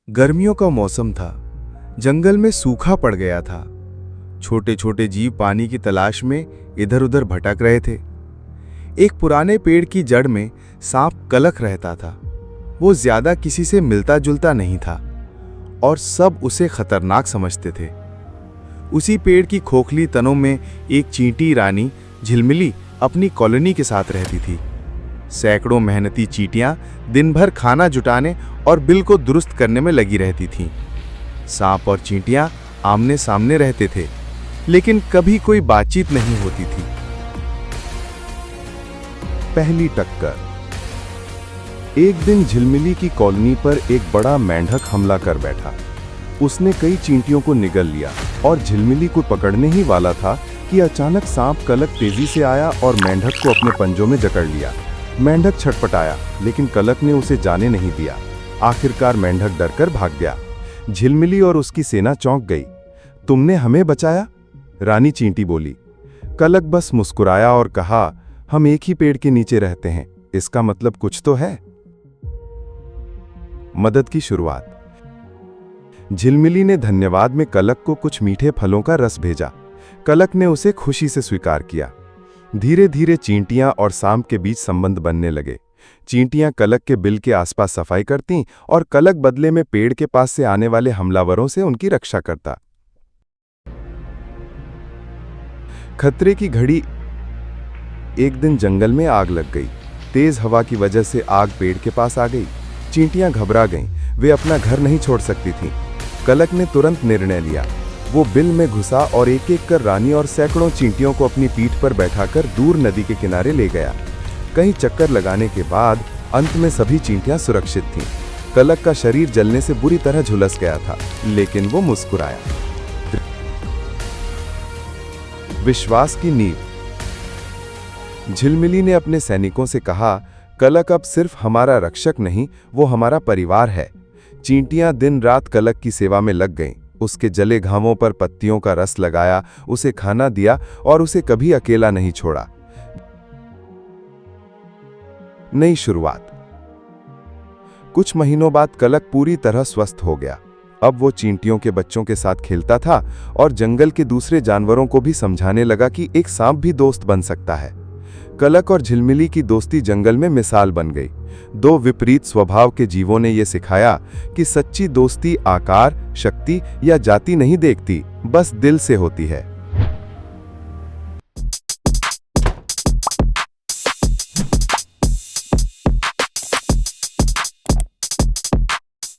गर्मियों का मौसम था। जंगल में सूखा पड़ गया था। छोटे छोटे जीव पानी की तलाश में इधर उधर भटक रहे थे। एक पुराने पेड़ की जड़ में सांप कलक रहता था। वो ज्यादा किसी से मिलता जुलता नहीं था और सब उसे खतरनाक समझते थे। उसी पेड़ की खोखली तनों में एक चींटी रानी झिलमिली अपनी कॉलोनी के साथ रहती थी। सैकड़ों मेहनती चींटियां दिन भर खाना जुटाने और बिल को दुरुस्त करने में लगी रहती थीं। सांप और चींटियां आमने सामने रहते थे, लेकिन कभी कोई बातचीत नहीं होती थी। पहली टक्कर। एक दिन झिलमिली की कॉलोनी पर एक बड़ा मेंढक हमला कर बैठा। उसने कई चींटियों को निगल लिया और झिलमिली को पकड़ने ही वाला था कि अचानक सांप कलक तेजी से आया और मेंढक को अपने पंजों में जकड़ लिया। मेंढक छटपटाया, लेकिन कलक ने उसे जाने नहीं दिया। आखिरकार मेंढक डरकर भाग गया। झिलमिली और उसकी सेना चौंक गई। तुमने हमें बचाया? रानी चींटी बोली। कलक बस मुस्कुराया और कहा, हम एक ही पेड़ के नीचे रहते हैं, इसका मतलब कुछ तो है। मदद की शुरुआत। झिलमिली ने धन्यवाद में कलक को कुछ मीठे फलों का रस भेजा। कलक ने उसे खुशी से स्वीकार किया। धीरे धीरे चींटियां और सांप के बीच संबंध बनने लगे। चींटियां कलक के बिल के आसपास सफाई करतीं और कलक बदले में पेड़ के पास से आने वाले हमलावरों से उनकी रक्षा करता। खतरे की घड़ी। एक दिन जंगल में आग लग गई। तेज हवा की वजह से आग पेड़ के पास आ गई। चींटियां घबरा गईं। वे अपना घर नहीं छोड़ सकती थीं। कलक ने तुरंत निर्णय लिया। वो बिल में घुसा और एक एक कर रानी और सैकड़ों चींटियों को अपनी पीठ पर बैठाकर दूर नदी के किनारे ले गया। कई चक्कर लगाने के बाद अंत में सभी चींटियां सुरक्षित थीं। कलक का शरीर जलने से बुरी तरह झुलस गया था, लेकिन वो मुस्कुराया। विश्वास की नींव। झिलमिली ने अपने सैनिकों से कहा, कलक अब सिर्फ हमारा रक्षक नहीं, वो हमारा परिवार है। चींटियां दिन रात कलक की सेवा में लग गईं। उसके जले घावों पर पत्तियों का रस लगाया, उसे खाना दिया और उसे कभी अकेला नहीं छोड़ा। नई शुरुआत। कुछ महीनों बाद कलक पूरी तरह स्वस्थ हो गया। अब वो चींटियों के बच्चों के साथ खेलता था और जंगल के दूसरे जानवरों को भी समझाने लगा कि एक सांप भी दोस्त बन सकता है। कलक और झिलमिली की दोस्ती जंगल में मिसाल बन गई। दो विपरीत स्वभाव के जीवों ने यह सिखाया कि सच्ची दोस्ती आकार, शक्ति या जाति नहीं देखती, बस दिल से होती है।